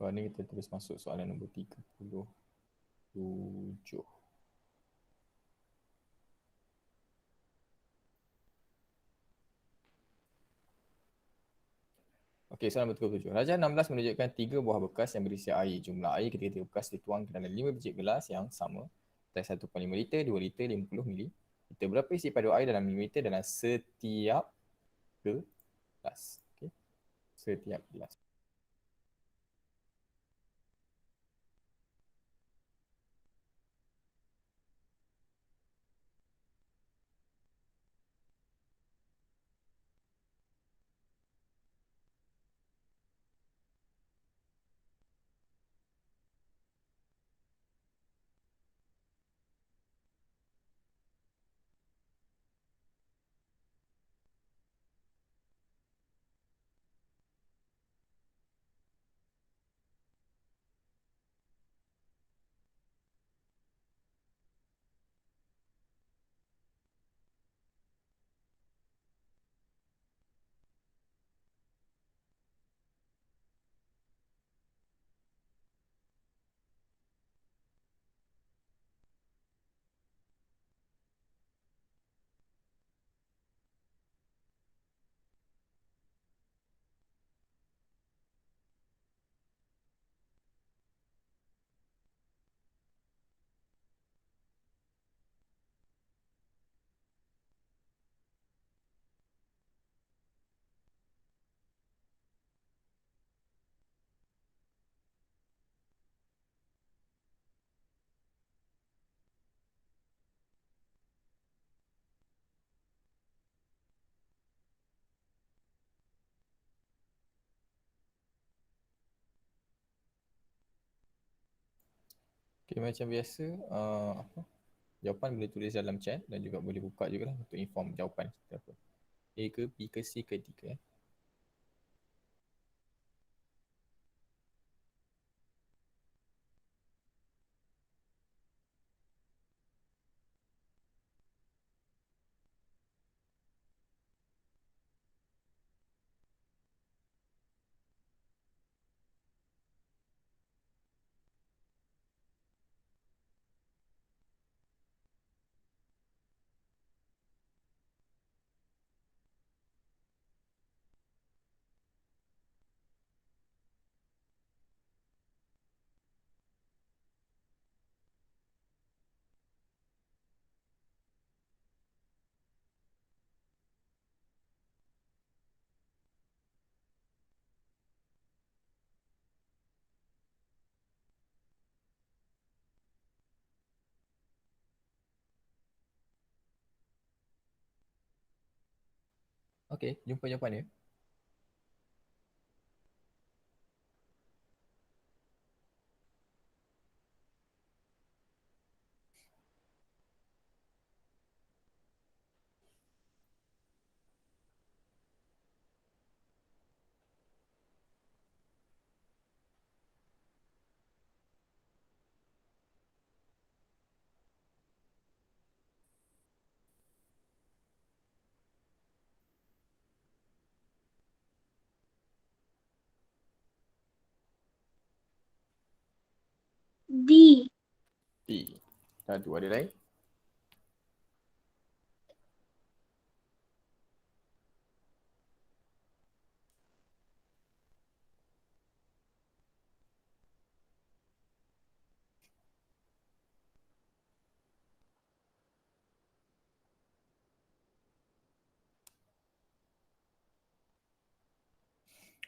Soalan ni kita terus masuk soalan nombor 37. Okey, soalan nombor 37. Rajah 16 menunjukkan 3 buah bekas yang berisi air. Jumlah air ketika bekas dituang ke dalam 5 biji gelas yang sama. Tes 1.5 liter, 2 liter, 50 mili. Kita berapa isi padu air dalam 5 liter dalam setiap gelas. Okey. Setiap gelas. Okey, macam biasa, jawapan boleh tulis dalam chat dan juga boleh buka juga lah untuk inform jawapan kita apa. A ke B ke C ke D ke. Okey, jumpa jawapan dia. D. D. Satu ada lain?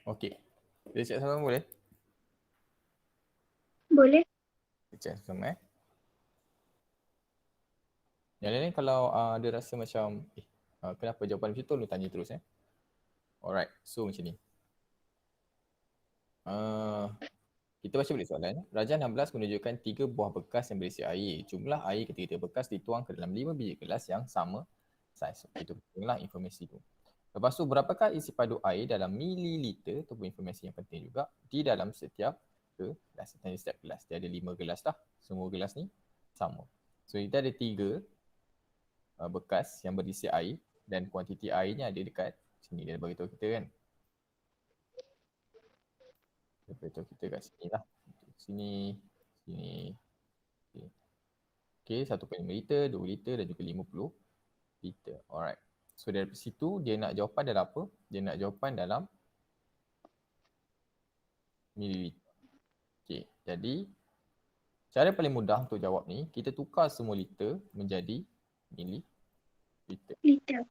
Okey. Kita cek sama boleh? Boleh? Kita cek sama Yang lain kalau dia rasa macam kenapa jawapan macam tu, lu tanya terus Alright, so macam ni. Kita baca balik soalan. Rajah 16 menunjukkan 3 buah bekas yang berisi air. Jumlah air ketika bekas dituang ke dalam 5 biji gelas yang sama saiz. Itu pentinglah informasi tu. Lepas tu berapakah isi padu air dalam mililiter, tu pun informasi yang penting juga, di dalam setiap gelas. Tanya setiap gelas. Dia ada 5 gelas dah. Semua gelas ni sama. So kita ada 3 bekas yang berisi air dan kuantiti airnya ada dekat sini. Dia bagi tahu kita kan. Temperature kita kat sini lah. Sini, sini. Okay, 1.5 liter, 2 liter dan juga 50 liter. Alright. So dari situ dia nak jawapan dalam apa? Dia nak jawapan dalam mililiter. Okay, jadi cara paling mudah untuk jawab ni, kita tukar semua liter menjadi mililiter. Liter.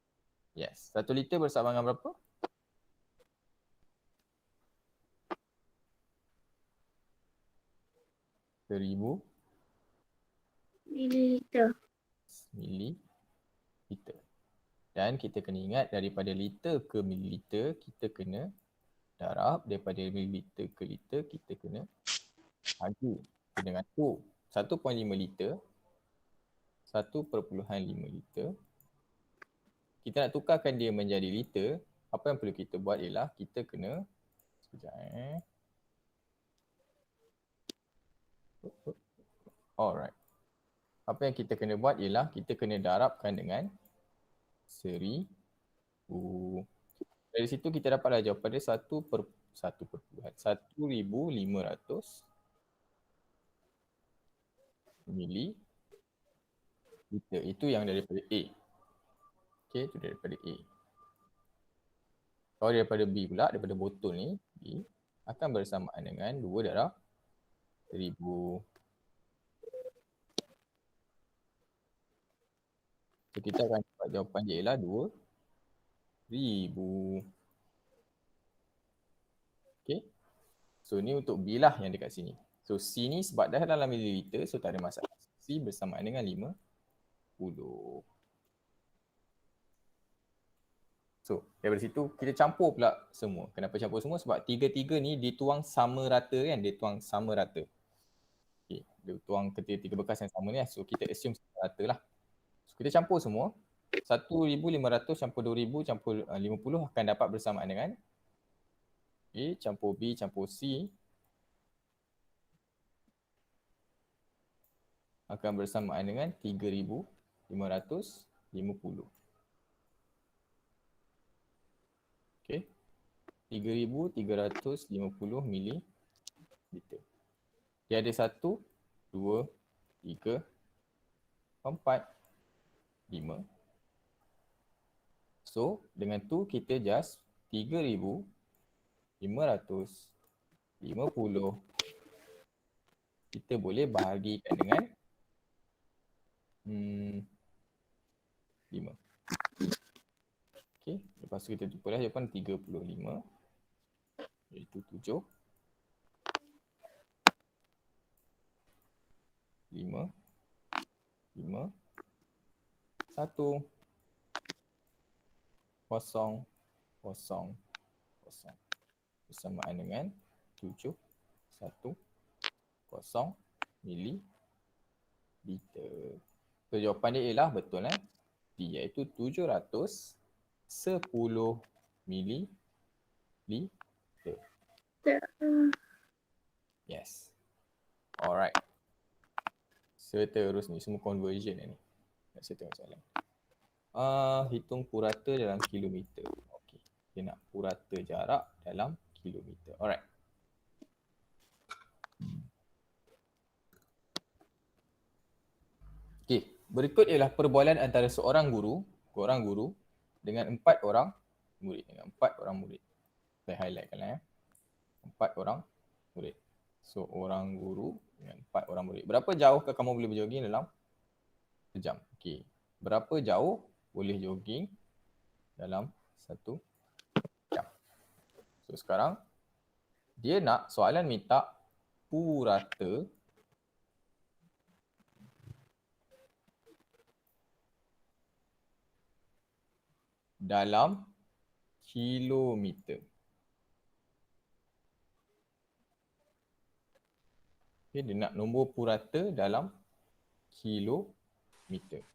Yes. 1 liter bersama dengan berapa? 1000 Mililiter. mililiter. Dan kita kena ingat daripada liter ke mililiter, kita kena darab. Daripada mililiter ke liter, kita kena bagi dengan 1.5 liter, 1.5 liter. Kita nak tukarkan dia menjadi liter, apa yang perlu kita buat ialah kita kena, sekejap Alright. Apa yang kita kena buat ialah kita kena darabkan dengan 1000. Dari situ kita dapatlah jawapan dia 1,1500 mililiter. Itu yang daripada A. Okay, itu daripada A. Kalau daripada B pula, daripada botol ni, B akan bersamaan dengan 2 darab 1000. So, kita akan dapat jawapan dia ialah 2000. Okay. So ni untuk B lah yang dekat sini. So C ni sebab dah dalam mililiter, so tak ada masalah. C bersamaan dengan 50. So daripada situ kita campur pula semua. Kenapa campur semua? Sebab tiga-tiga ni dituang sama rata kan. Dia tuang sama rata. Okay. Dia tuang ketiga-tiga bekas yang sama ni lah. So kita assume sama rata lah. So kita campur semua. 1,500 campur 2,000 campur 50 akan dapat bersamaan dengan A campur B campur C akan bersamaan dengan 3,550. Okay. 3,350 mililiter. Dia ada 1, 2, 3, 4, 5. So, dengan tu kita just 3,550 kita boleh bahagikan dengan 5. Okay, lepas tu kita jumpa lah jawapan 35 iaitu 7, 5, 5, 1, 0, 0, 0 bersamaan dengan 7, 1, 0 mililiter. So jawapan dia ialah betul iaitu 710 mililiter. Yes. Alright. Seterusnya semua conversion ni. Nak saya tengok soalan. Hitung purata dalam kilometer. Okey. Dia nak purata jarak dalam kilometer. Alright. Okey, berikut ialah perbualan antara seorang guru dengan 4 orang murid. Saya highlightkan lah 4 orang murid. So, orang guru dengan 4 orang murid. Berapa jauh kamu boleh berjoging dalam sejam? Okey. Berapa jauh boleh jogging dalam 1 jam? So, sekarang dia nak soalan minta purata dalam kilometer. Okay, dia nak nombor purata dalam kilometer.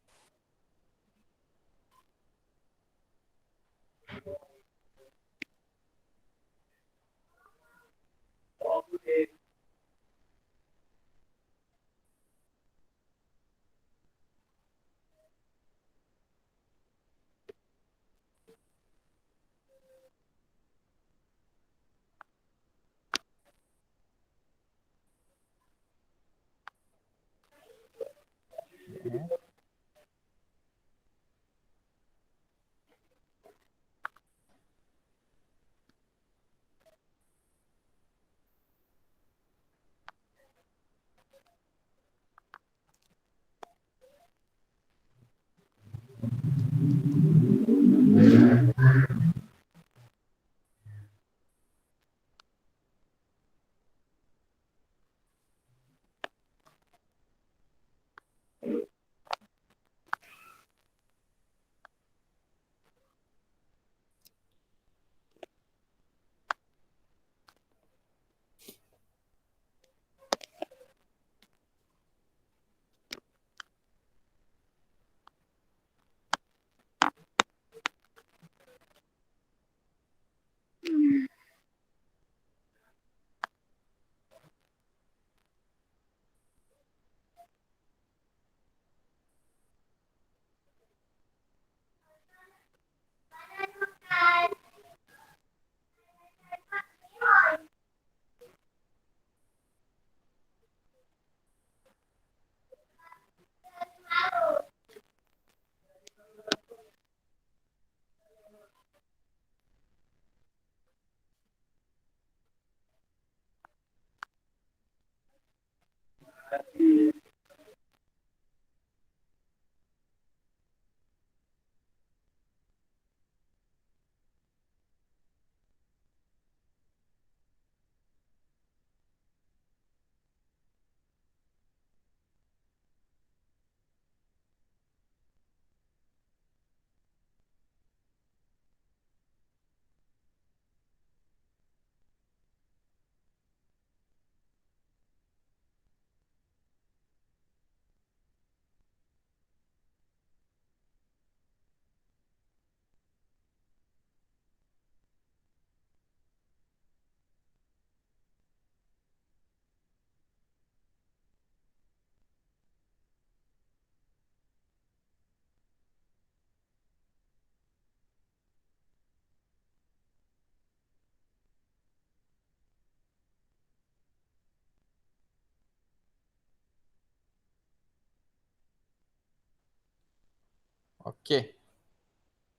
Okay.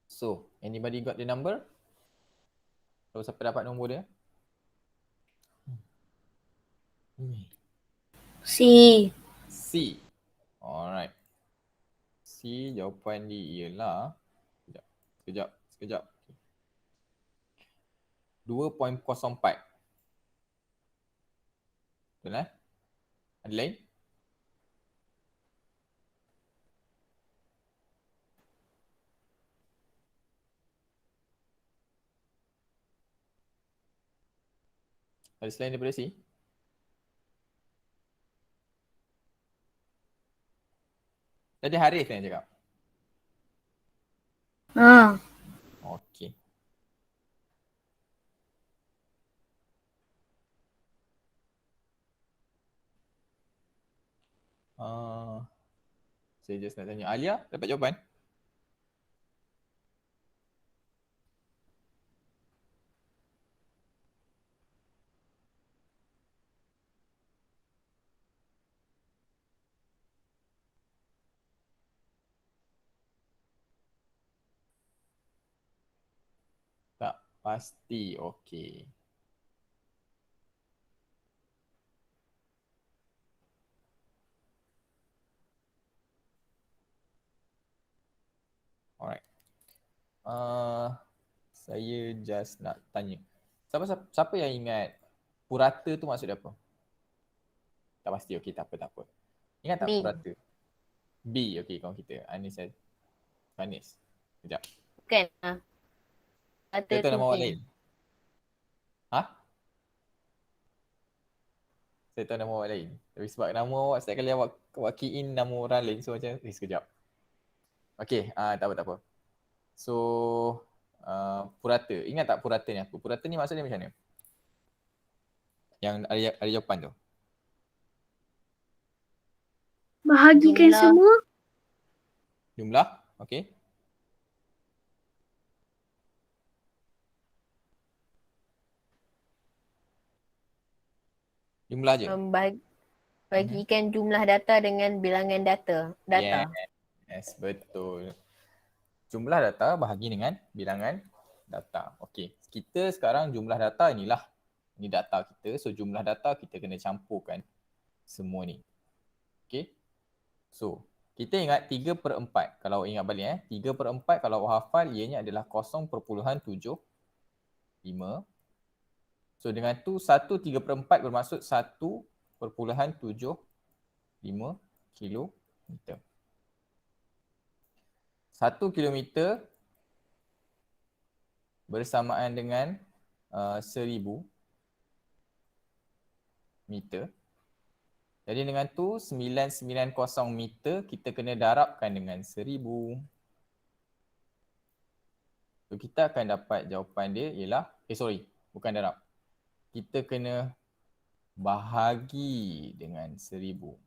So, anybody got the number? So, siapa dapat nombor dia? C. C. Alright. C jawapan dia ialah sekejap. 2.04. Betul eh? Ada lain? Ada selain daripada C? Tadi Harith yang cakap. Ha. Okey. Saya just nak tanya. Alia dapat jawapan? Tak pasti. Okey. Alright. Saya just nak tanya. Siapa yang ingat purata tu maksud dia apa? Tak pasti. Okey, tak apa. Ingat tak B. purata? B. Okey, kawan kita. Anis. Sekejap. Bukan. Ha. Kata Saya tahu tu nama awak B. lain. Ha? Saya tahu nama awak lain. Tapi sebab nama awak setiap kali awak key in nama orang lain. So macam, sekejap. Okey, tak apa. So, purata. Ingat tak purata ni aku? Purata ni maksudnya macam mana? Yang ada jawapan tu. Bahagikan Jumlah. semua. Jumlah. Okey. Jumlah je. Bagikan jumlah data dengan bilangan data. Yes, betul. Jumlah data bahagi dengan bilangan data. Okey. Kita sekarang jumlah data inilah. Ini data kita. So jumlah data kita kena campurkan semua ni. Okey. So, kita ingat 3/4. Kalau ingat balik 3/4 kalau awak hafal ianya adalah 0.75. So dengan tu 1/3/4 bermaksud 1.75 kilometer. 1 kilometer bersamaan dengan 1000 meter. Jadi dengan tu 990 meter kita kena darabkan dengan 1000. So kita akan dapat jawapan dia ialah, bukan darab. Kita kena bahagi dengan 1000.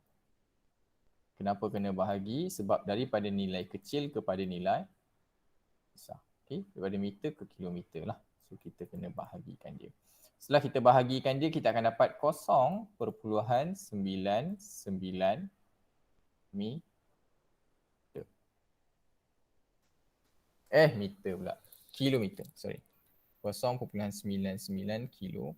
Kenapa kena bahagi? Sebab daripada nilai kecil kepada nilai besar. Okay? Daripada meter ke kilometer lah. So kita kena bahagikan dia. Setelah kita bahagikan dia, kita akan dapat 0.99 meter. Meter pula. Kilometer, 0.99 kilometer.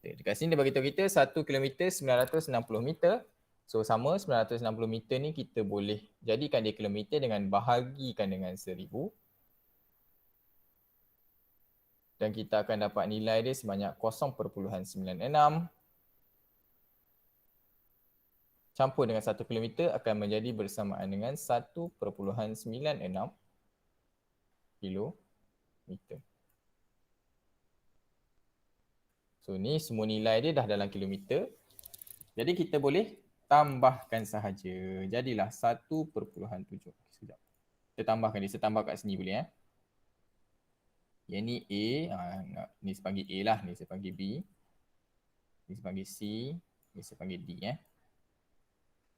meter. Dekat sini dia bagi tahu kita 1 kilometer 960 meter. So sama 960 meter ni kita boleh jadikan dia kilometer dengan bahagikan dengan 1000. Dan kita akan dapat nilai dia sebanyak 0.96. Campur dengan 1 kilometer akan menjadi bersamaan dengan 1.96 kilometer. So ni semua nilai dia dah dalam kilometer. Jadi kita boleh tambahkan sahaja. Jadilah 1.7. Sekejap. Kita tambahkan dia. Saya tambah kat sini boleh Yang ni A. Ni saya panggil A lah. Ni saya panggil B. Ni saya panggil C. Ni saya panggil D.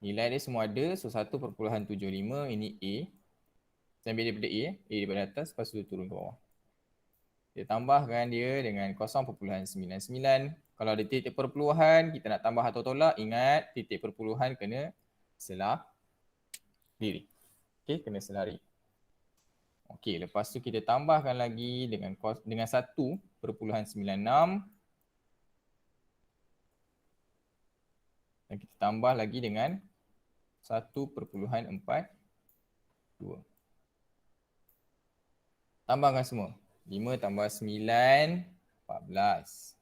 Nilai dia semua ada. So 1.75 ini A. Saya ambil daripada A. A daripada atas. Lepas tu turun ke bawah. Kita tambahkan dia dengan 0.99. Kalau ada titik perpuluhan, kita nak tambah atau tolak, ingat titik perpuluhan kena selari. Okey, kena selari. Okey, lepas tu kita tambahkan lagi dengan 1.96. Dan kita tambah lagi dengan 1.42. Tambahkan semua. 5 tambah 9, 14.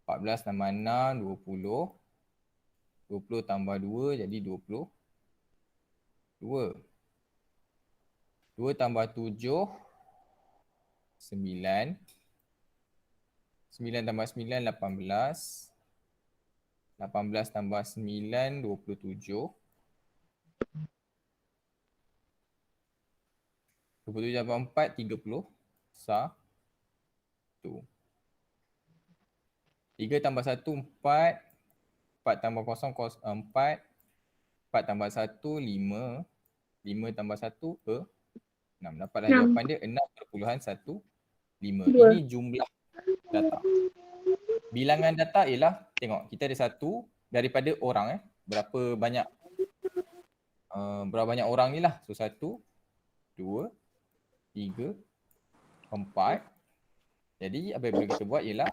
14 tambah 6, 20. 20 tambah 2 jadi 22. 2 tambah 7, 9. 9 tambah 9, 18. 18 tambah 9, 27. 27 tambah 4, 30. 1. 3 tambah 1, 4. 4 tambah 0, 4. 4 tambah 1, 5. 5 tambah 1, 6. Dapatlah 6. jawapan dia 6.15. Dua. Ini jumlah data. Bilangan data ialah, tengok kita ada satu daripada orang berapa banyak orang ni lah. So 1, 2, 3, 4. Jadi apa yang perlu kita buat ialah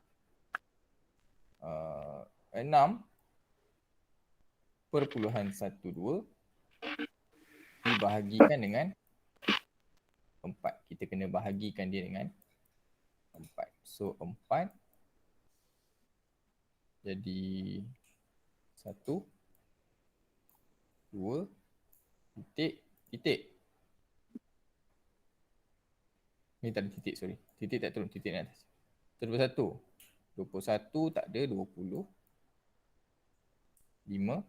6.12 dibahagikan dengan 4. Kita kena bahagikan dia dengan 4. So 4 jadi 1, 2, titik. Ni tak ada titik, sorry. Titik tak turun, titik ni atas. 21. 21 tak ada, 20. 5.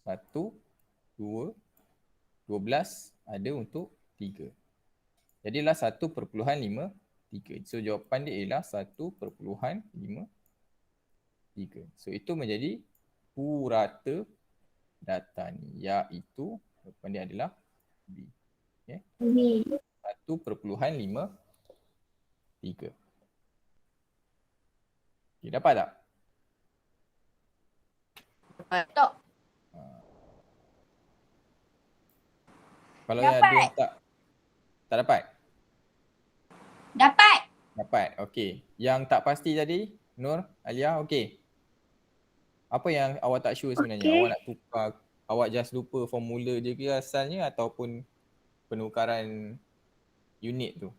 1, 2, 12 ada untuk 3. Jadilah 1.53. So jawapan dia ialah 1.53. So itu menjadi purata data ni, iaitu jawapan dia adalah B. Okay. 1.53. Okay, dapat tak? Tak. Kalau Dapat. ada yang tak dapat? Dapat. Dapat, okey. Yang tak pasti tadi, Nur, Alia, okey. Apa yang awak tak sure sebenarnya? Okey. Awak nak tukar, awak just lupa formula je ke asalnya ataupun penukaran unit tu?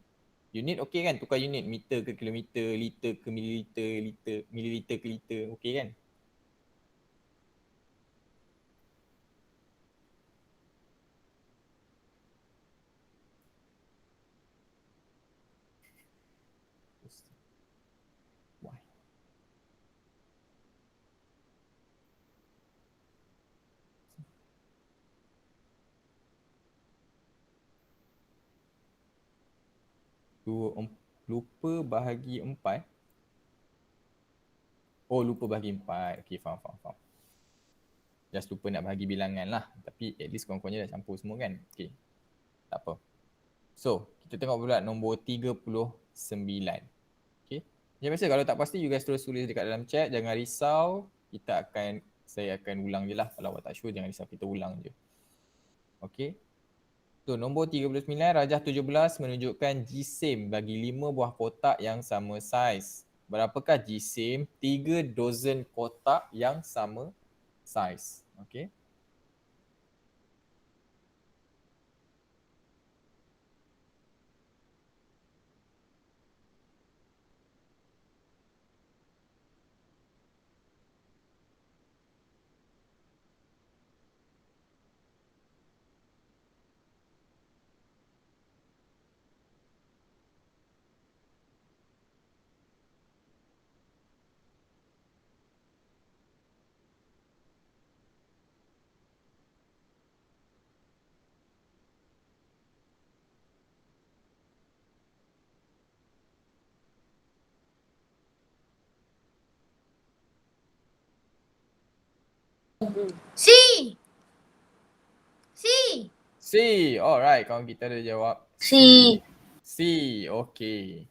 Unit okey kan? Tukar unit, meter ke kilometer, liter ke mililiter, mililiter ke liter, okey kan? Why? Lupa bahagi 4. Oh, lupa bahagi 4. Okey, faham. Just lupa nak bahagi bilangan lah. Tapi at least kawan-kawannya dah campur semua kan. Okey, tak apa. So, kita tengok pula nombor 39. Okey. Macam biasa kalau tak pasti you guys terus tulis dekat dalam chat. Jangan risau. Saya akan ulang je lah. Kalau awak tak sure jangan risau, kita ulang je. Okey. So, nombor 39, rajah 17 menunjukkan jisim bagi 5 buah kotak yang sama saiz. berapakah jisim 3 dozen kotak yang sama saiz? Okey. C. C. C. Alright, kawan kita dah jawab C. C. Okey.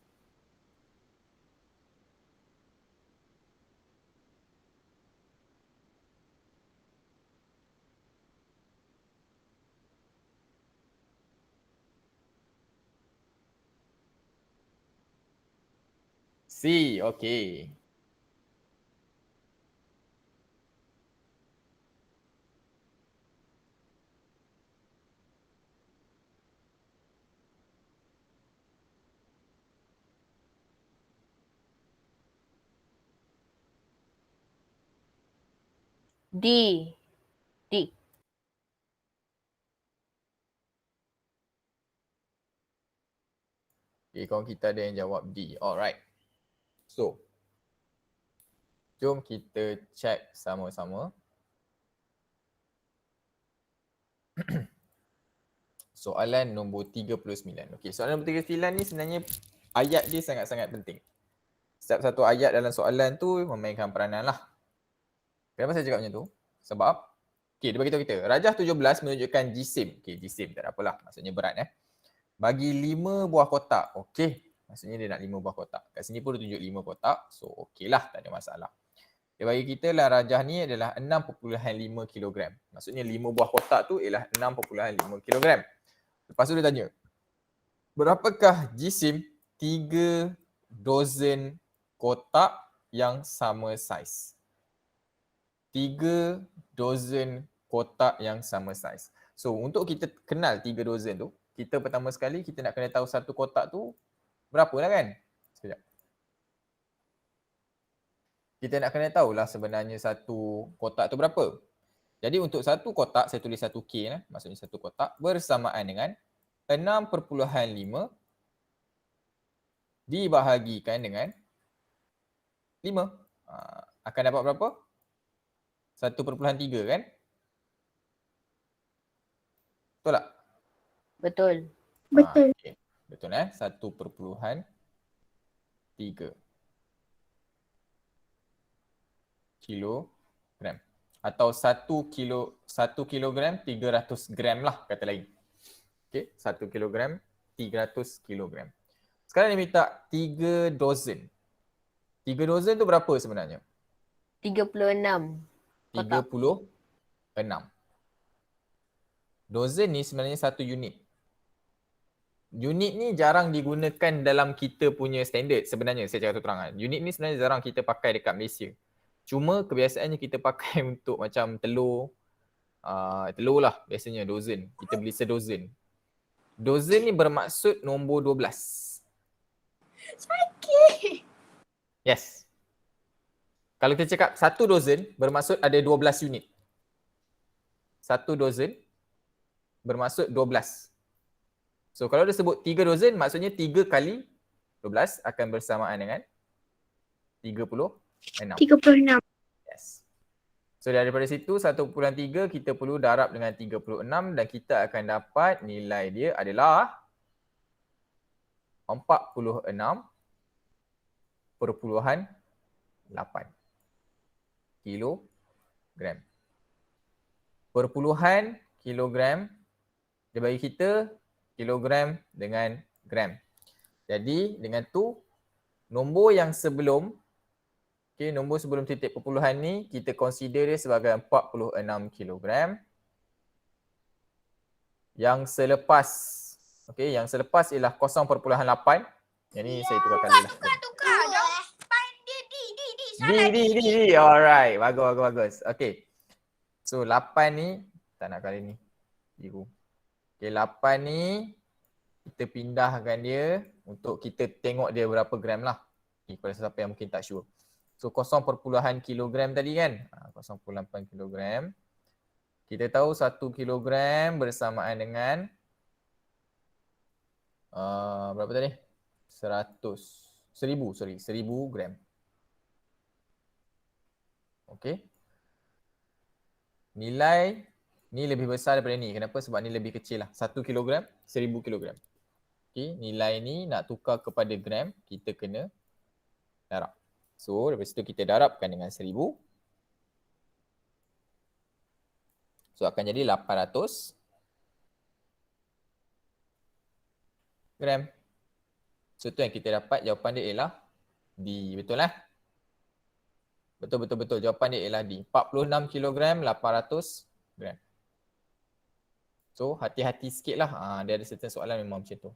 C. Okey. D. D. Okay, kawan kita ada yang jawab D. Alright. So, jom kita check sama-sama. Soalan nombor 39. Okey, soalan nombor 39 ni sebenarnya ayat dia sangat-sangat penting. Setiap satu ayat dalam soalan tu memainkan peranan lah. Kenapa saya cakap macam tu? Sebab, okey, dia beritahu kita, Rajah 17 menunjukkan jisim. Okey, jisim tak ada apalah, maksudnya berat Bagi 5 buah kotak. Okey, maksudnya dia nak 5 buah kotak. Kat sini pun dia tunjuk 5 kotak. So, okey lah, tak ada masalah. Dia bagi kita lah rajah ni adalah 6.5 kilogram. Maksudnya 5 buah kotak tu ialah 6.5 kilogram. Lepas tu dia tanya, berapakah jisim 3 dozen kotak yang sama saiz? 3 dozen kotak yang sama saiz. So untuk kita kenal 3 dozen tu, kita pertama sekali kita nak kena tahu satu kotak tu berapa lah kan? Sekejap. Kita nak kena tahulah sebenarnya satu kotak tu berapa. Jadi untuk satu kotak, saya tulis 1K maksudnya satu kotak bersamaan dengan 6.5 dibahagikan dengan 5. Akan dapat berapa? 1.3 kan? Betul tak? Betul. Betul. Okay. Betul 1.3 kilogram. Atau 1 kilogram 300 gram lah kata lain. Okay, 1 kilogram 300 kilogram. Sekarang dia minta 3 dozen. 3 dozen tu berapa sebenarnya? 36. 36. Dozen ni sebenarnya satu unit. Unit ni jarang digunakan dalam kita punya standard sebenarnya, saya cakap terang. Unit ni sebenarnya jarang kita pakai dekat Malaysia. Cuma kebiasaannya kita pakai untuk macam telur. Telur lah biasanya dozen. Kita beli sedozen. Dozen ni bermaksud nombor 12. Sakit. Yes. Kalau kita cakap satu dozen bermaksud ada 12 unit. Satu dozen bermaksud 12. So kalau dia sebut 3 dozen maksudnya 3 kali 12 akan bersamaan dengan 36. 36. Yes. So daripada situ 1.3 kita perlu darab dengan 36 dan kita akan dapat nilai dia adalah 46.8 kilogram. Perpuluhan kilogram dia bagi kita kilogram dengan gram. Jadi dengan tu nombor yang sebelum nombor sebelum titik perpuluhan ni kita consider dia sebagai 46 kilogram. Yang selepas yang selepas ialah 0.8. Yang ni saya tukarkan dulu lah. Tukar. D. Alright. Bagus. Okay. So 8 ni, tak nak kali ni. Biru. Okay, 8 ni kita pindahkan dia untuk kita tengok dia berapa gram lah. Okay, pada siapa yang mungkin tak sure. So 0.8 kilogram tadi kan. 0.8 kilogram. Kita tahu 1 kilogram bersamaan dengan berapa tadi? 1000 gram. Okay. Nilai ni lebih besar daripada ni. Kenapa? Sebab ni lebih kecil lah. 1 kilogram, 1000 kilogram. Okay. Nilai ni nak tukar kepada gram, kita kena darab. So, daripada situ kita darabkan dengan 1000. So, akan jadi 800 gram. So, tu yang kita dapat. Jawapan dia ialah D. Betul lah? Betul. Jawapan dia ialah D. 46 kilogram, 800 gram. So, hati-hati sikit lah. Dia ada certain soalan memang macam tu.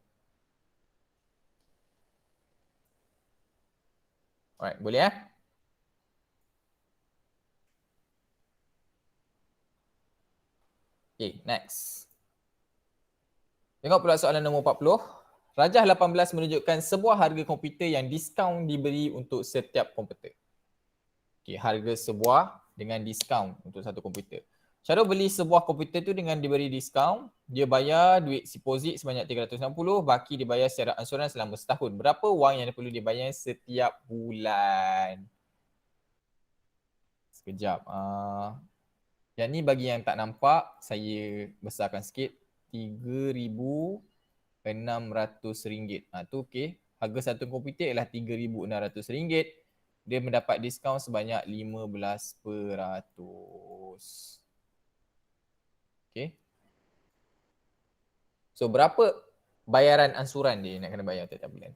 Alright, boleh ya? Okay, next. Tengok pula soalan nombor 40. Rajah 18 menunjukkan sebuah harga komputer yang diskaun diberi untuk setiap komputer. Okay, harga sebuah dengan diskaun untuk satu komputer. Cara beli sebuah komputer tu dengan diberi diskaun, dia bayar duit deposit sebanyak 360, baki dibayar secara ansuran selama setahun. Berapa wang yang perlu dibayar setiap bulan? Sekejap. Yang ni bagi yang tak nampak, saya besarkan sikit. RM3,600. Tu okey. Harga satu komputer ialah RM3,600. Dia mendapat diskaun sebanyak 15%. Okey. So berapa bayaran ansuran dia nak kena bayar setiap bulan?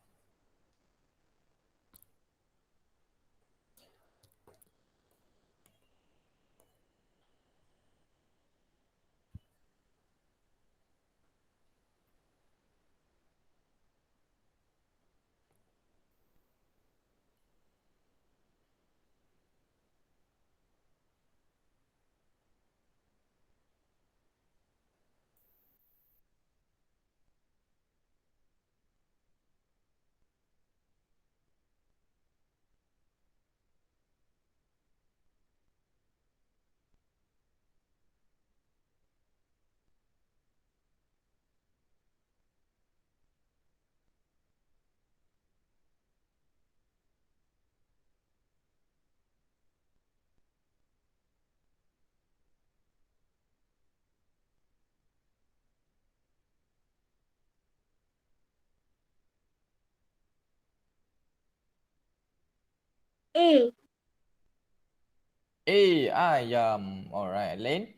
A. Ayam. Alright, Lain?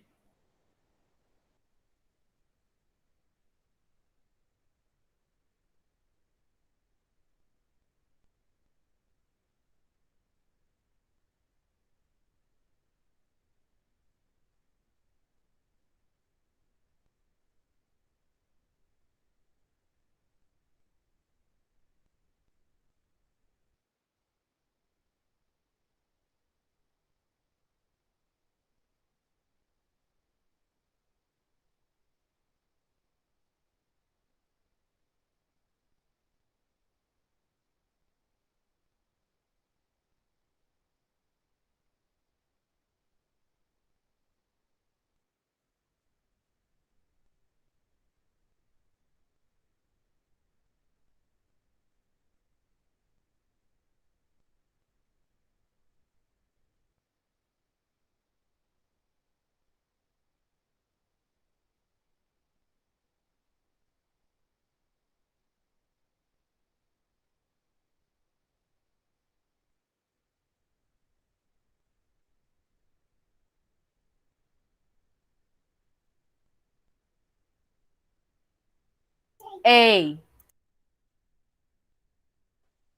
A.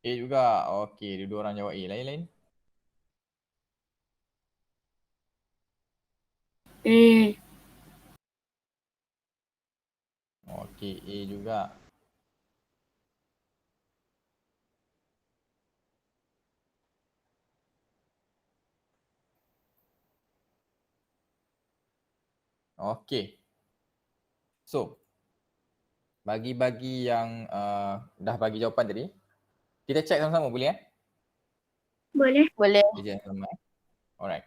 A juga. Okey, dua orang jawab A. Lain? A. Okey, A juga. Okey. So, bagi-bagi yang dah bagi jawapan tadi, kita check sama-sama boleh Boleh. Boleh. Kerja sama. Alright.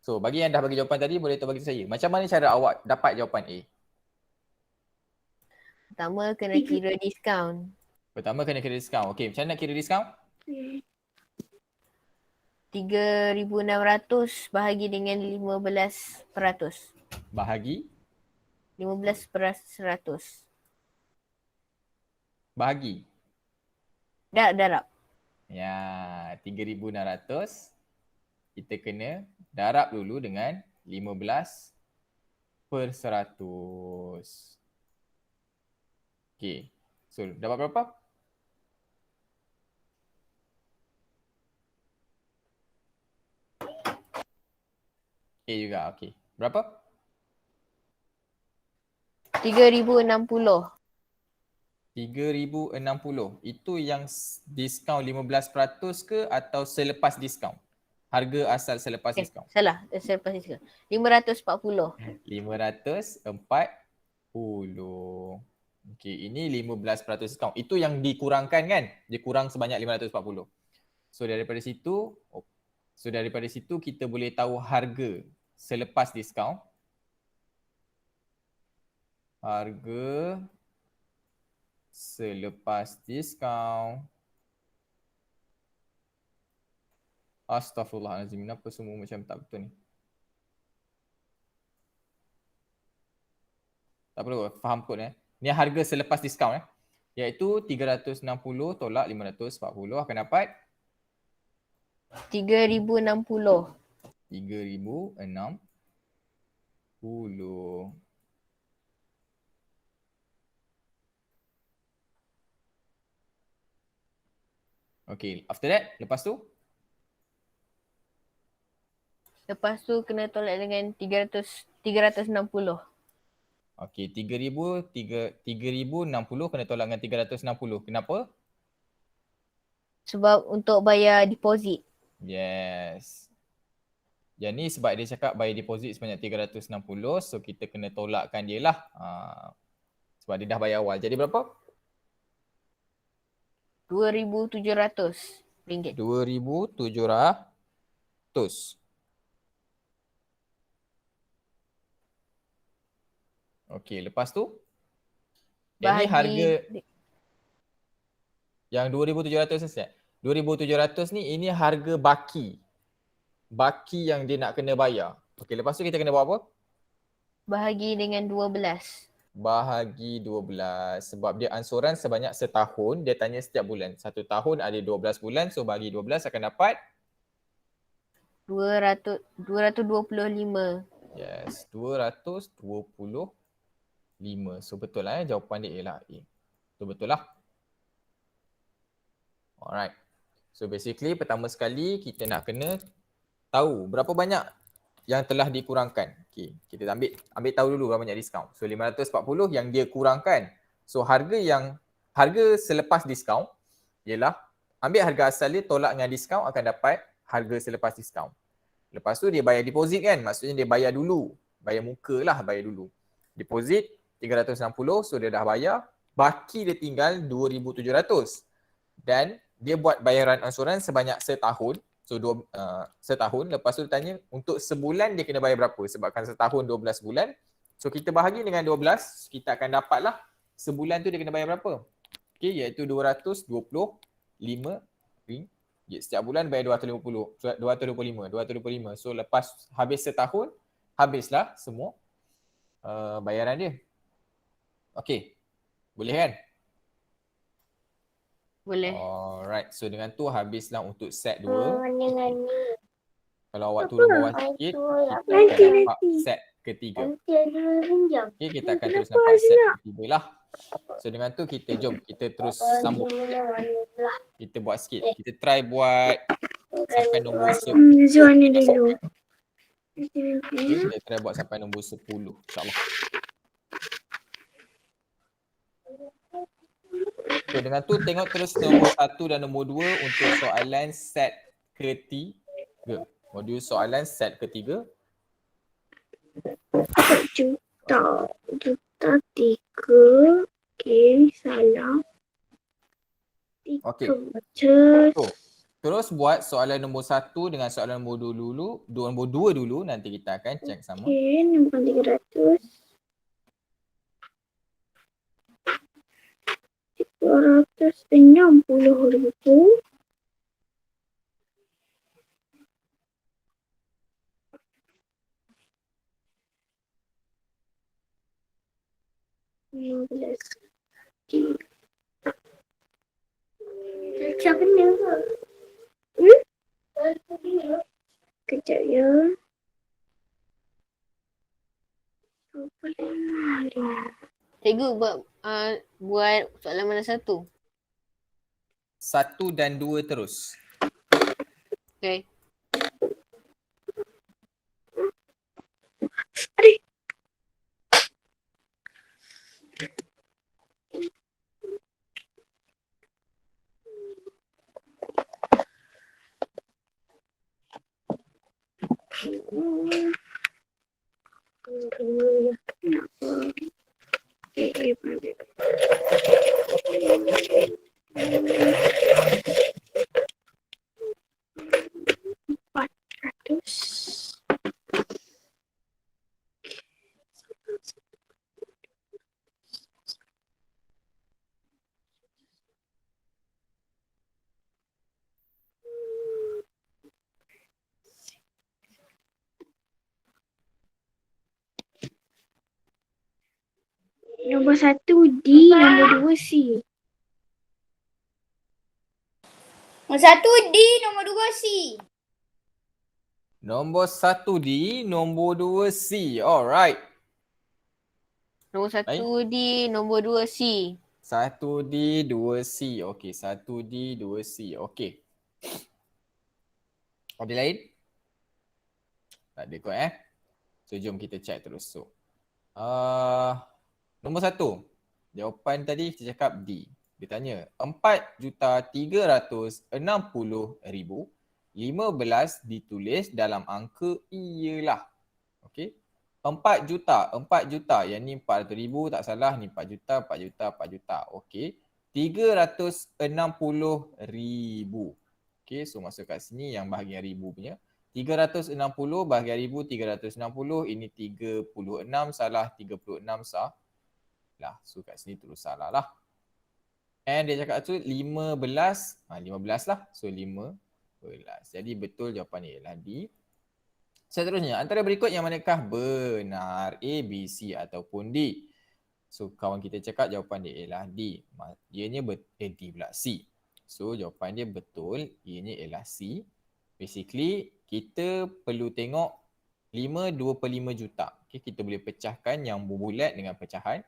So, bagi yang dah bagi jawapan tadi, boleh tahu bagi saya. Macam mana cara awak dapat jawapan A? Pertama kena kira diskaun. Pertama kena kira diskaun. Okey, macam mana nak kira diskaun? 3,600 bahagi dengan 15%. Bahagi? 15%. Bahagi. Darab. Ya, 3,600 kita kena darab dulu dengan 15%. Okey. So, dapat berapa? A juga. Okey. Berapa? 3,060. 3,060. Itu yang diskaun 15% ke atau selepas diskaun? Harga asal selepas diskaun. Salah. Selepas diskaun. 540. 540. Okey, ini 15% diskaun. Itu yang dikurangkan kan? Dia kurang sebanyak 540. So daripada situ kita boleh tahu harga selepas diskaun. Harga selepas diskaun. Astaghfirullahalazim, kenapa semua macam tak betul ni? Tak perlu, faham kod Ni harga selepas diskaun iaitu 360 tolak 540 akan dapat 3,060. 3,060. Okay, after that, lepas tu? Lepas tu kena tolak dengan 360. Okay, 3,060 kena tolak dengan 360. Kenapa? Sebab untuk bayar deposit. Yes. Yang ni sebab dia cakap bayar deposit sebanyak 360, so kita kena tolakkan dia lah. Sebab dia dah bayar awal. Jadi berapa? RM2,700. 2,700. Okey, lepas tu? Yang ni harga yang 2,700 ni. 2,700 ni ini harga baki. Baki yang dia nak kena bayar. Okey, lepas tu kita kena buat apa? Bahagi dengan 12. Bahagi 12. Sebab dia ansuran sebanyak setahun, dia tanya setiap bulan. 1 tahun ada 12 bulan, so bagi 12 akan dapat 225. Yes, 225. So betul lah jawapan dia ialah A. So betul lah. Alright. So basically pertama sekali kita nak kena tahu berapa banyak yang telah dikurangkan. Okay, kita ambil tahu dulu berapa banyak diskaun. So 540 yang dia kurangkan. So harga selepas diskaun ialah ambil harga asal dia tolak dengan diskaun akan dapat harga selepas diskaun. Lepas tu dia bayar deposit kan, maksudnya dia bayar dulu. Bayar muka lah, bayar dulu. Deposit 360, so dia dah bayar. Baki dia tinggal 2,700. Dan dia buat bayaran ansuran sebanyak setahun. So setahun, lepas tu dia tanya untuk sebulan dia kena bayar berapa. Sebabkan setahun 12 bulan. So kita bahagi dengan 12, kita akan dapatlah sebulan tu dia kena bayar berapa. Okay, iaitu RM225. Setiap bulan bayar 225. So lepas habis setahun, habislah semua bayaran dia. Okay, boleh kan? Boleh. Alright, so dengan tu habislah untuk set 2. Kalau awak Apa? turun bawah sikit, kita akan nampak set ketiga. Okay, kita akan terus nampak set ketiga lah. So dengan tu jom kita terus sambung. Kita buat sikit. Kita try buat sampai nombor 10. Zuan ni dulu. Okay, kita try buat sampai nombor 10. InsyaAllah. So dengan tu tengok terus nombor 1 dan nombor 2 untuk soalan set ketiga. Modul soalan set ketiga. Tak. Juta 3. Okay, salah. 3 Okey. baca. So, terus buat soalan nombor 1 dengan soalan nombor 2 dulu. Nombor 2 dulu, nanti kita akan check sama. Okay, nombor 300. 260,000. 15. Macam mana ke? Kejap ya. 25. Cikgu buat soalan mana satu? 1 dan 2 terus. Okay. Adik. Nombor 1 D, nombor 2 C. Nombor 1 D, nombor 2 C. Nombor 1 D, nombor 2 C. Alright. Nombor 1 D, nombor 2 C. 1 D, 2 C. Okey, 1 D, 2 C. Okey. Ada lain? Tak ada kot So, jom kita check terus. So, nombor 1. Jawapan tadi kita cakap D. Dia tanya, 4,360,000. 15 ditulis dalam angka ialah. Okey. 4 juta. 4 juta. Yang ni 400,000 tak salah. Ni 4 juta, 4 juta, 4 juta. Okey. 360,000. Okey, so masuk kat sini yang bahagian ribu punya. 360 bahagian 1000, 360. Ini 36, salah 36 sah. Lah, so kat sini terus salah lah. And dia cakap tu 15, 15 lah. So 15. Jadi betul jawapan dia ialah D. Seterusnya, antara berikut yang manakah benar? A, B, C ataupun D. So kawan kita cakap jawapan dia ialah D. Ianya D pula C. So jawapan dia betul, ianya ialah C. Basically, kita perlu tengok 5 2/5 juta. Okay, kita boleh pecahkan yang berbulat dengan pecahan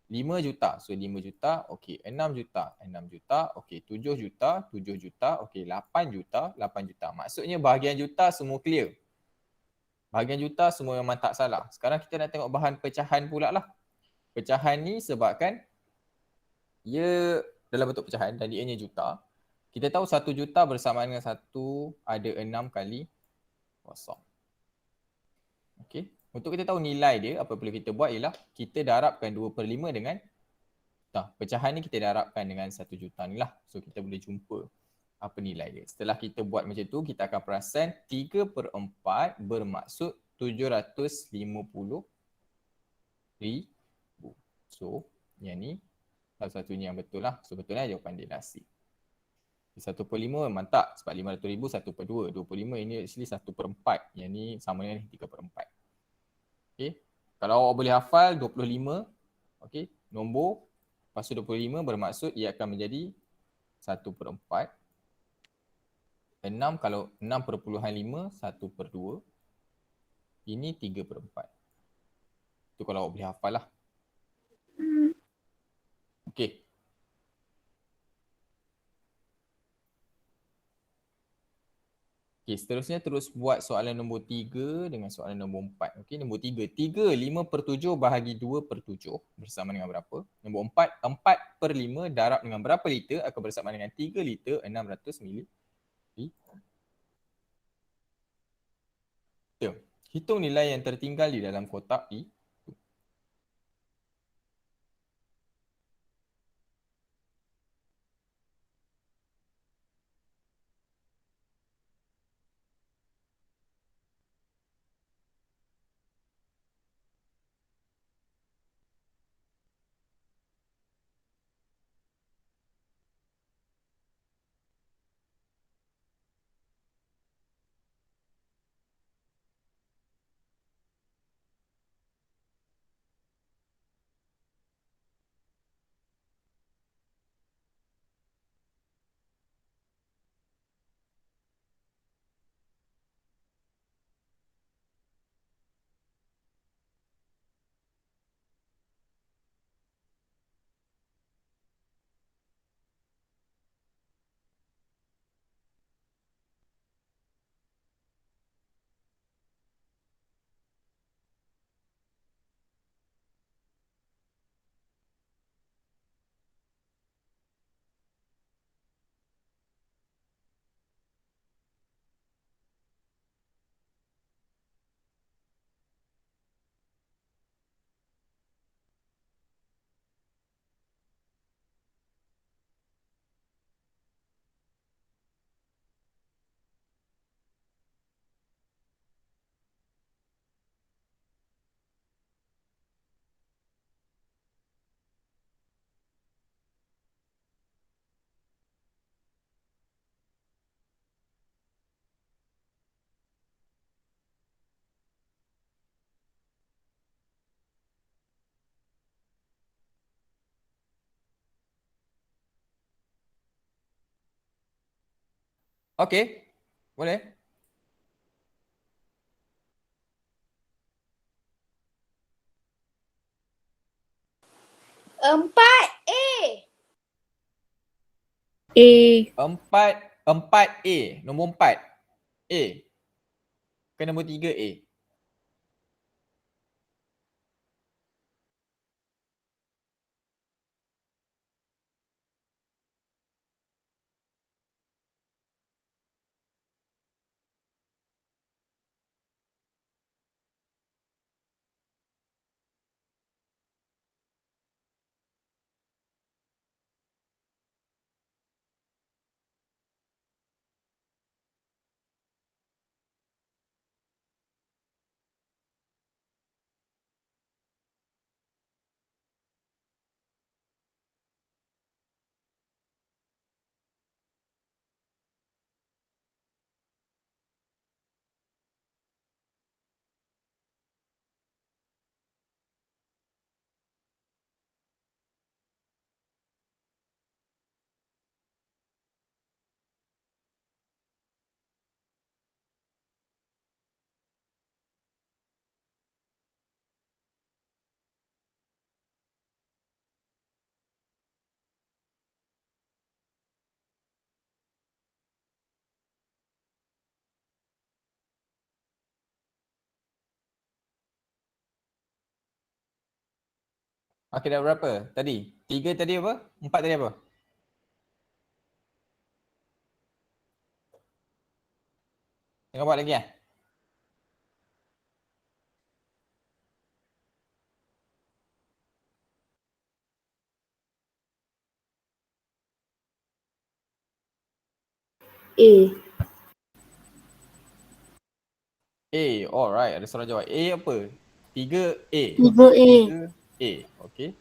5 juta. So 5 juta, okey. 6 juta, 6 juta, okey. 7 juta, 7 juta, okey. 8 juta, 8 juta. Maksudnya bahagian juta semua clear. Bahagian juta semua memang tak salah. Sekarang kita nak tengok bahan pecahan pula lah. Pecahan ni sebabkan ia dalam bentuk pecahan dan ianya juta. Kita tahu 1 juta bersamaan dengan 1 ada 6 kali kosong. Okey. Untuk kita tahu nilai dia, apa perlu kita buat ialah kita darabkan 2/5 dengan pecahan ni kita darabkan dengan 1 juta ni lah. So kita boleh jumpa apa nilai dia. Setelah kita buat macam tu, kita akan perasan 3/4 bermaksud 750,000. So yang ni salah satunya yang betul lah. So betulnya jawapan dia dah C. 1/5 memang tak sebab 500,000 1/2. 25 ini actually 1/4. Yang ni sama dengan 3/4. Okay. Kalau awak boleh hafal 25, okay, nombor lepas tu 25 bermaksud ia akan menjadi 1/4. 6 kalau 6/5 1/2. Ini 3/4. Itu kalau awak boleh hafal lah. Okay. Okay, seterusnya terus buat soalan nombor 3 dengan soalan nombor 4. Okay, nombor 3. 3 5/7 bahagi 2/7 bersama dengan berapa? Nombor 4. 4/5 darab dengan berapa liter akan bersama dengan 3 liter 600 ml. Hitung nilai yang tertinggal di dalam kotak I. Okey. Boleh. Empat A. Empat A. Nombor 4. A. Ke nombor 3 A. Okey, dah berapa tadi? 3 tadi apa? 4 tadi apa? Tengok buat lagi ah. A. A. Alright, ada soalan jawab. A apa? 3 A. 3 A. 3 A. Okey.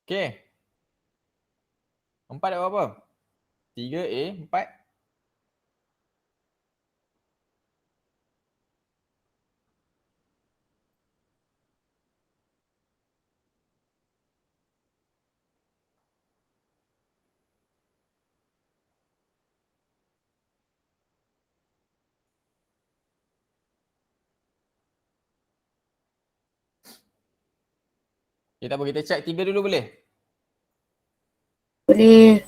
Okey. 4 dapat berapa? 3 A, 4. Okay, tak apa, kita check 3 dulu boleh? Boleh.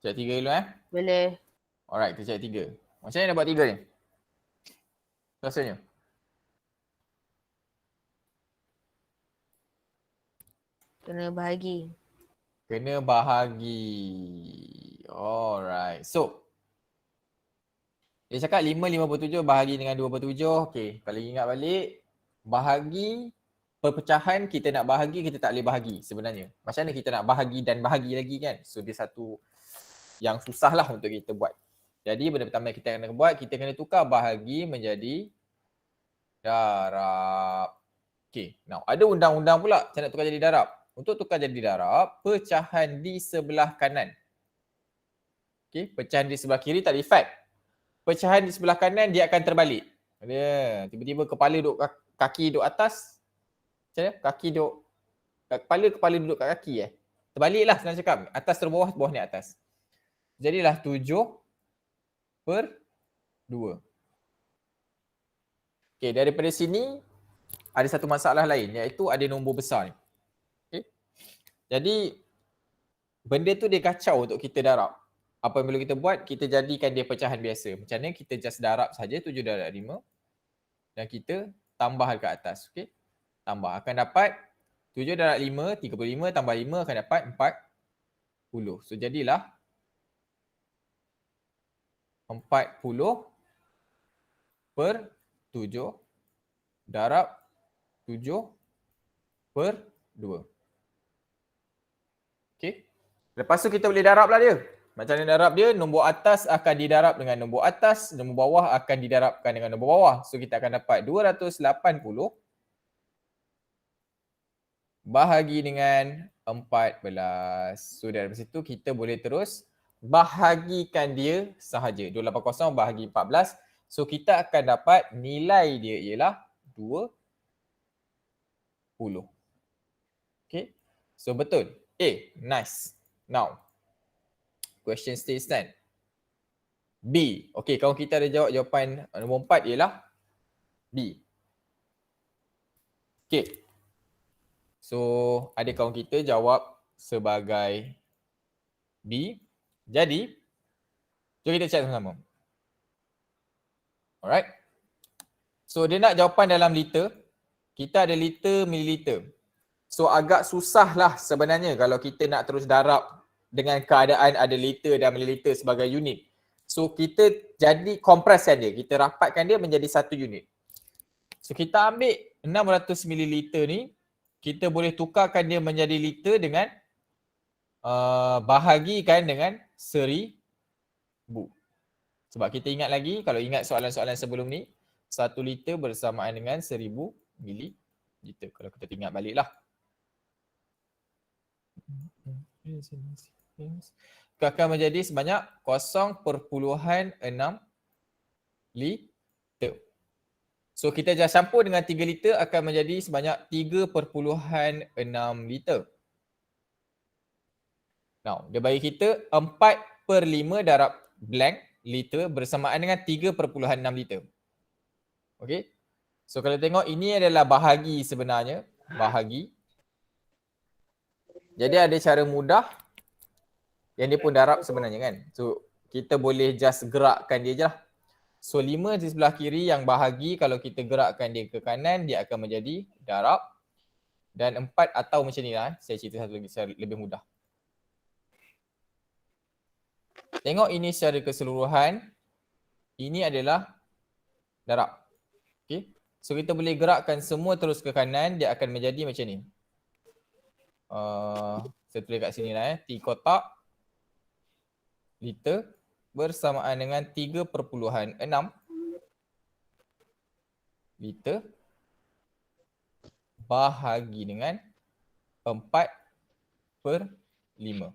Check 3 dulu Boleh. Alright, kita check 3. Macam mana nak buat 3 ni? Rasanya. Kena bahagi. Kena bahagi. Alright. So, dia cakap 5/57 bahagi dengan 2/7. Okay, kalau ingat balik, bahagi perpecahan kita nak bahagi, kita tak boleh bahagi sebenarnya. Macam mana kita nak bahagi dan bahagi lagi kan? So, dia satu yang susah lah untuk kita buat. Jadi, benda pertama yang kita kena buat, kita kena tukar bahagi menjadi darab. Okay, now ada undang-undang pula macam nak tukar jadi darab. Untuk tukar jadi darab, pecahan di sebelah kanan. Okay, pecahan di sebelah kiri tak ada efek. Pecahan di sebelah kanan dia akan terbalik. Dia tiba-tiba kepala duduk kaki duduk atas. Macam mana? Kaki duduk kepala duduk kat kaki Terbaliklah senang cakap. Atas terus bawah, bawah ni atas. Jadilah 7/2. Okay, daripada sini ada satu masalah lain iaitu ada nombor besar ni. Okay. Jadi benda tu dia kacau untuk kita darab. Apa yang perlu kita buat? Kita jadikan dia pecahan biasa. Macam mana? Kita just darab saja 7/5 dan kita tambah dekat atas. Okay? Tambah. Akan dapat 7/5, 35 tambah 5 akan dapat 40. So jadilah 40 per 7 darab 7 per 2. Okay. Lepas tu kita boleh darab lah dia. Macam mana darab dia? Nombor atas akan didarab dengan nombor atas, nombor bawah akan didarabkan dengan nombor bawah. So kita akan dapat 280 bahagi dengan 14. So dari situ kita boleh terus bahagikan dia sahaja. 280 bahagi 14. So kita akan dapat nilai dia ialah 20. Okay. So betul. A. Nice. Now, question still stand. B. Okay, kalau kita ada jawab jawapan nombor 4 ialah B. Okay. So, ada kawan kita jawab sebagai B. Jadi, jom kita check sama-sama. Alright. So, dia nak jawapan dalam liter. Kita ada liter, mililiter. So, agak susah lah sebenarnya kalau kita nak terus darab dengan keadaan ada liter dan mililiter sebagai unit. So, kita jadi kompreskan dia. Kita rapatkan dia menjadi satu unit. So, kita ambil 600 mililiter ni, kita boleh tukarkan dia menjadi liter dengan bahagikan dengan 1000. Sebab kita ingat lagi, kalau ingat soalan-soalan sebelum ni, 1 liter bersamaan dengan 1000 mililiter. Kalau kita ingat balik lah. Akan menjadi sebanyak 0.6 liter. So kita just campur dengan 3 liter akan menjadi sebanyak 3.6 liter. Now, dia bagi kita 4/5 darab blank liter bersamaan dengan 3.6 liter. Okay. So kalau tengok ini adalah bahagi sebenarnya. Bahagi. Jadi ada cara mudah yang dia pun darab sebenarnya kan. So kita boleh just gerakkan dia je lah. So 5 di sebelah kiri yang bahagi, kalau kita gerakkan dia ke kanan, dia akan menjadi darab. Dan 4 atau macam ni lah. Saya cerita satu lagi secara lebih mudah. Tengok ini secara keseluruhan. Ini adalah darab. Okay. So kita boleh gerakkan semua terus ke kanan, dia akan menjadi macam ni. Saya tulis kat sini lah T kotak liter bersamaan dengan 3.6 liter bahagi dengan 4/5.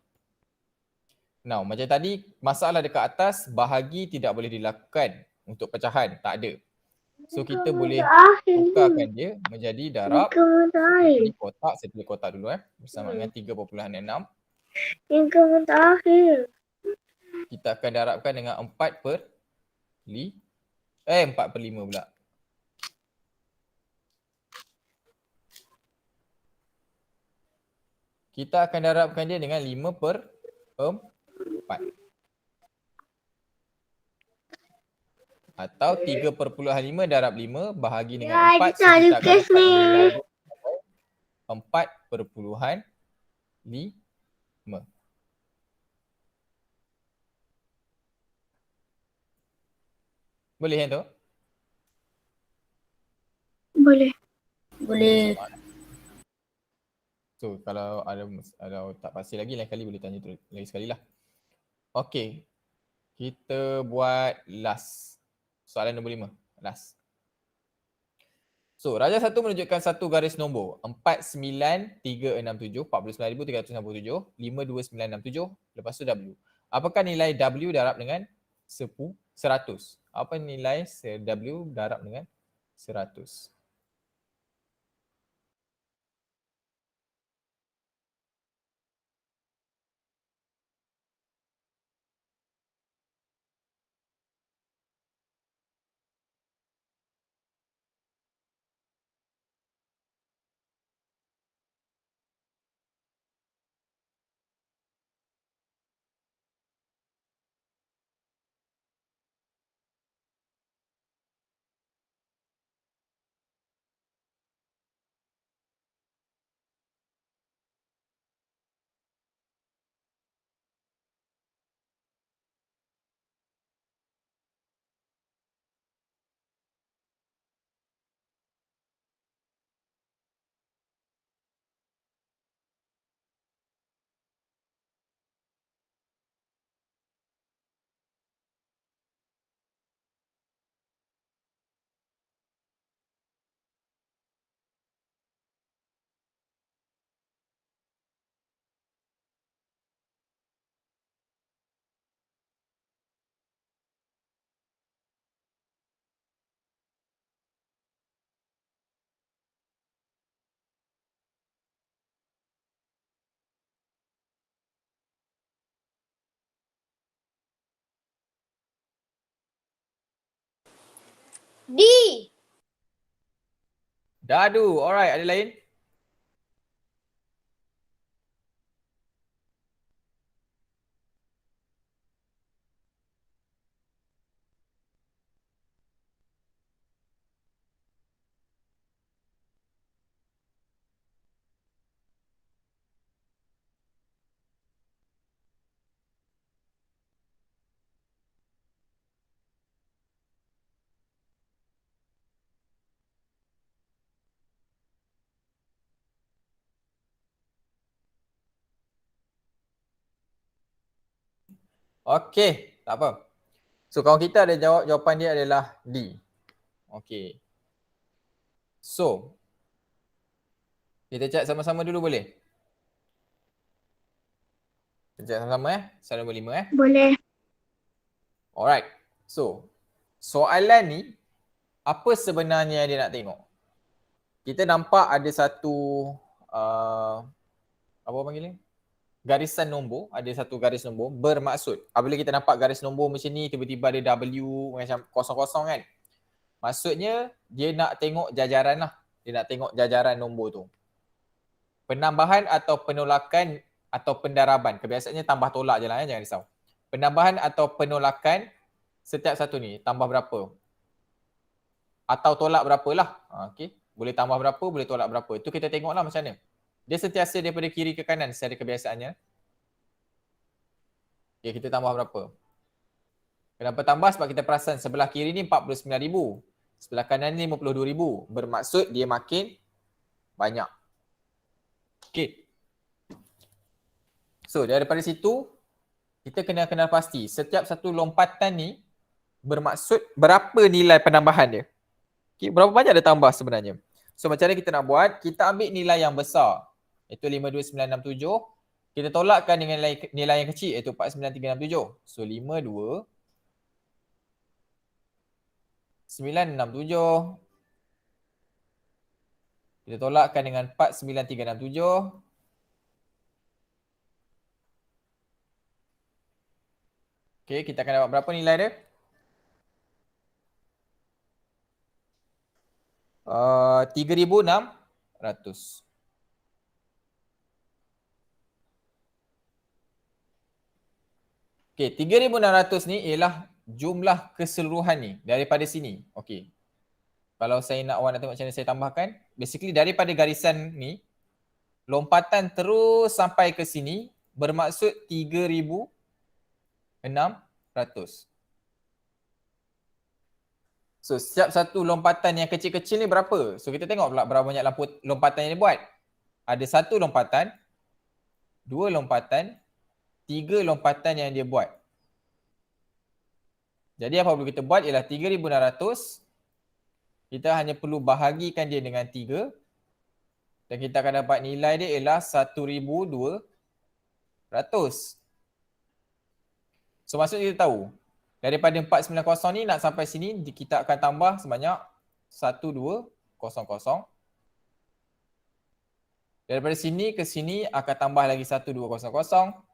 Now, macam tadi, masalah dekat atas, bahagi tidak boleh dilakukan untuk pecahan. Tak ada. So, kita boleh tukarkan dia menjadi darab. Ini kotak, saya tulis kotak dulu bersama dengan 3.6. Kita akan darabkan dengan 4/5 pula. Kita akan darabkan dia dengan 5/4. Atau 3/5 darab 5 bahagi dengan 4. So kita akan dapat nilai 4/5. Boleh yang tu? Boleh. Boleh. So kalau ada tak pasti lagi, lain kali boleh tanya lagi sekali lah. Okay. Kita buat last. Soalan nombor 5. Last. So, Raja 1 menunjukkan satu garis nombor 49367, 49367, 52967, lepas tu W. Apakah nilai W darab dengan 100? Apa nilai W darab dengan 100? D. Dadu. Alright, ada lain? Okey, tak apa. So kawan kita ada jawab, jawapan dia adalah D. Okey. So, kita cek sama-sama dulu boleh? Kita cek sama-sama soalan nombor 5 Boleh. Alright. So, soalan ni apa sebenarnya dia nak tengok? Kita nampak ada satu apa panggil ni? Garisan nombor, ada satu garis nombor bermaksud. Apabila kita nampak garis nombor macam ni, tiba-tiba ada W macam kosong-kosong kan. Maksudnya dia nak tengok jajaran lah. Dia nak tengok jajaran nombor tu. Penambahan atau penolakan atau pendaraban. Kebiasaannya tambah tolak je lah, jangan risau. Penambahan atau penolakan setiap satu ni tambah berapa? Atau tolak berapa lah. Okay. Boleh tambah berapa, boleh tolak berapa. Itu kita tengok lah macam mana. Dia sentiasa daripada kiri ke kanan secara kebiasaannya. Okay, kita tambah berapa? Kenapa tambah? Sebab kita perasan sebelah kiri ni 49,000. Sebelah kanan ni 52,000. Bermaksud dia makin banyak. Okay. So daripada situ, kita kena kenal pasti setiap satu lompatan ni bermaksud berapa nilai penambahan dia. Okay, berapa banyak dia tambah sebenarnya. So macam mana kita nak buat? Kita ambil nilai yang besar. Iaitu 52967. Kita tolakkan dengan nilai yang kecil iaitu 49367. So 52 967. Kita tolakkan dengan 49367. Okey, kita akan dapat berapa nilai dia? 3,600. Okey, 3,600 ni ialah jumlah keseluruhan ni daripada sini. Okey. Kalau saya nak awak nak tengok macam mana saya tambahkan, basically daripada garisan ni lompatan terus sampai ke sini bermaksud 3,600. So setiap satu lompatan yang kecil-kecil ni berapa? So kita tengok pula berapa banyak lompatan yang dia buat. Ada satu lompatan, dua lompatan, tiga lompatan yang dia buat. Jadi apa perlu kita buat ialah 3,600. Kita hanya perlu bahagikan dia dengan 3. Dan kita akan dapat nilai dia ialah 1,200. So maksudnya kita tahu. Daripada 490 ni nak sampai sini kita akan tambah sebanyak 1,200. Daripada sini ke sini akan tambah lagi 1,200.